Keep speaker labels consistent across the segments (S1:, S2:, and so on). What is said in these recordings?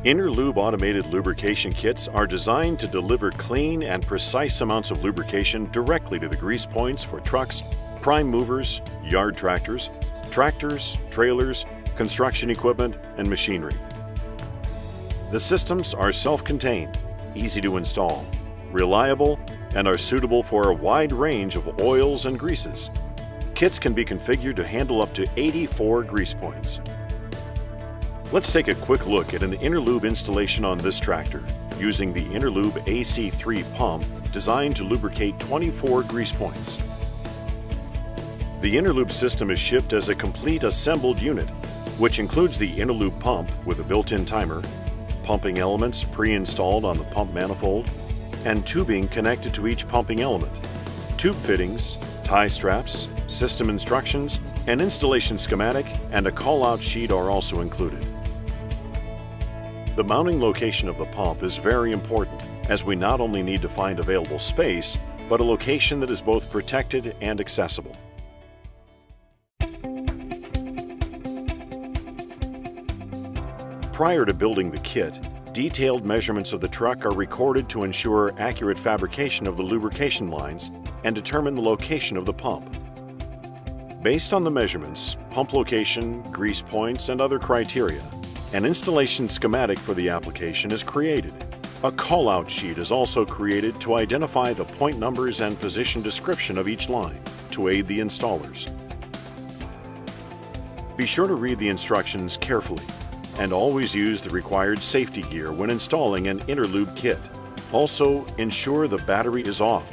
S1: Interlube automated lubrication kits are designed to deliver clean and precise amounts of lubrication directly to the grease points for trucks, prime movers, yard tractors, trailers, construction equipment, and machinery. The systems are self-contained, easy to install, reliable, and are suitable for a wide range of oils and greases. Kits can be configured to handle up to 84 grease points. Let's take a quick look at an Interlube installation on this tractor using the Interlube AC3 pump designed to lubricate 24 grease points. The Interlube system is shipped as a complete assembled unit, which includes the Interlube pump with a built-in timer, pumping elements pre-installed on the pump manifold, and tubing connected to each pumping element. Tube fittings, tie straps, system instructions, an installation schematic, and a call-out sheet are also included. The mounting location of the pump is very important, as we not only need to find available space, but a location that is both protected and accessible. Prior to building the kit, detailed measurements of the truck are recorded to ensure accurate fabrication of the lubrication lines and determine the location of the pump. Based on the measurements, pump location, grease points, and other criteria, an installation schematic for the application is created. A call-out sheet is also created to identify the point numbers and position description of each line to aid the installers. Be sure to read the instructions carefully and always use the required safety gear when installing an Interlube kit. Also, ensure the battery is off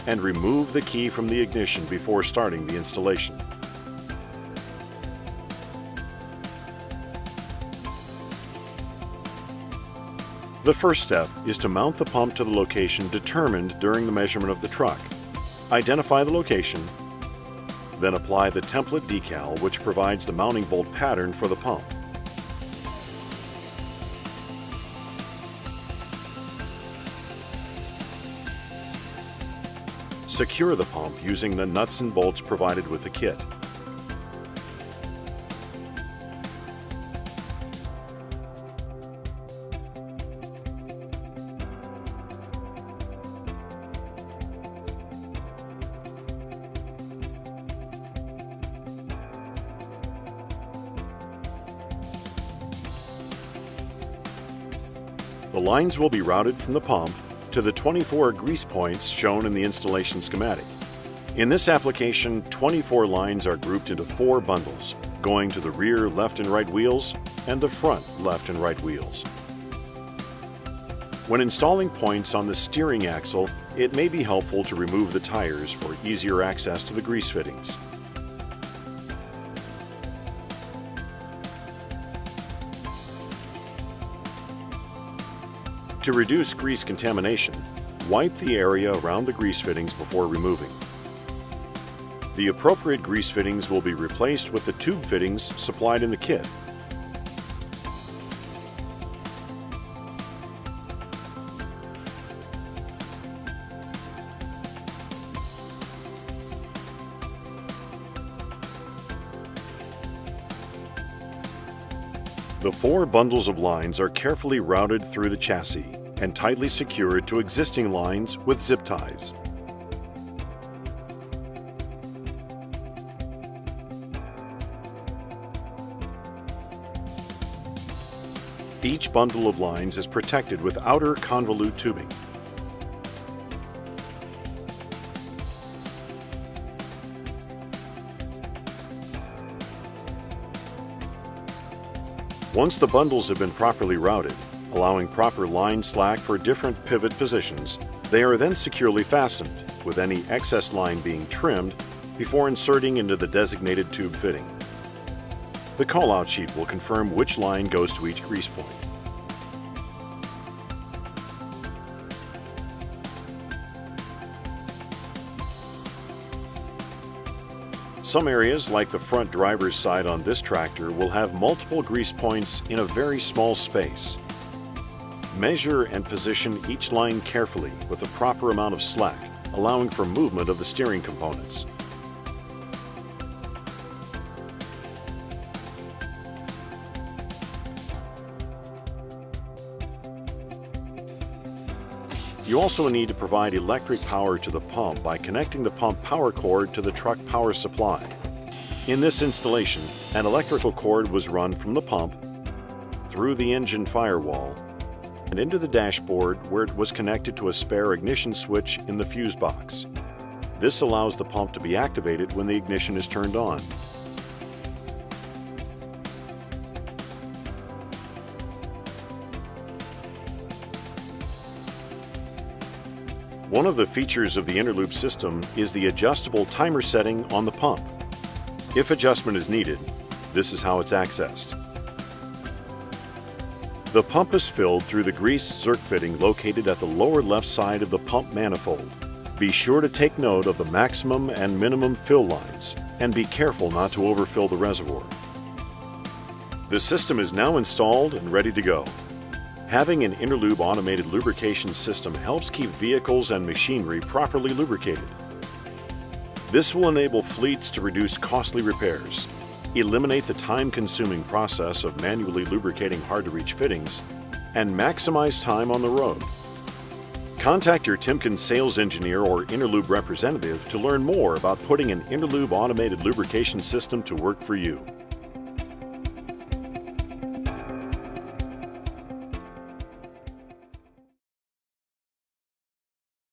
S1: and remove the key from the ignition before starting the installation. The first step is to mount the pump to the location determined during the measurement of the truck. Identify the location, then apply the template decal which provides the mounting bolt pattern for the pump. Secure the pump using the nuts and bolts provided with the kit. The lines will be routed from the pump to the 24 grease points shown in the installation schematic. In this application, 24 lines are grouped into 4 bundles, going to the rear left and right wheels and the front left and right wheels. When installing points on the steering axle, it may be helpful to remove the tires for easier access to the grease fittings. To reduce grease contamination, wipe the area around the grease fittings before removing. The appropriate grease fittings will be replaced with the tube fittings supplied in the kit. The 4 bundles of lines are carefully routed through the chassis and tightly secured to existing lines with zip ties. Each bundle of lines is protected with outer convolute tubing. Once the bundles have been properly routed, allowing proper line slack for different pivot positions, they are then securely fastened, with any excess line being trimmed before inserting into the designated tube fitting. The call-out sheet will confirm which line goes to each grease point. Some areas, like the front driver's side on this tractor, will have multiple grease points in a very small space. Measure and position each line carefully with the proper amount of slack, allowing for movement of the steering components. You also need to provide electric power to the pump by connecting the pump power cord to the truck power supply. In this installation, an electrical cord was run from the pump, through the engine firewall, and into the dashboard where it was connected to a spare ignition switch in the fuse box. This allows the pump to be activated when the ignition is turned on. One of the features of the Interlube system is the adjustable timer setting on the pump. If adjustment is needed, this is how it's accessed. The pump is filled through the grease zerk fitting located at the lower left side of the pump manifold. Be sure to take note of the maximum and minimum fill lines and be careful not to overfill the reservoir. The system is now installed and ready to go. Having an Interlube automated lubrication system helps keep vehicles and machinery properly lubricated. This will enable fleets to reduce costly repairs, eliminate the time-consuming process of manually lubricating hard-to-reach fittings, and maximize time on the road. Contact your Timken sales engineer or Interlube representative to learn more about putting an Interlube automated lubrication system to work for you.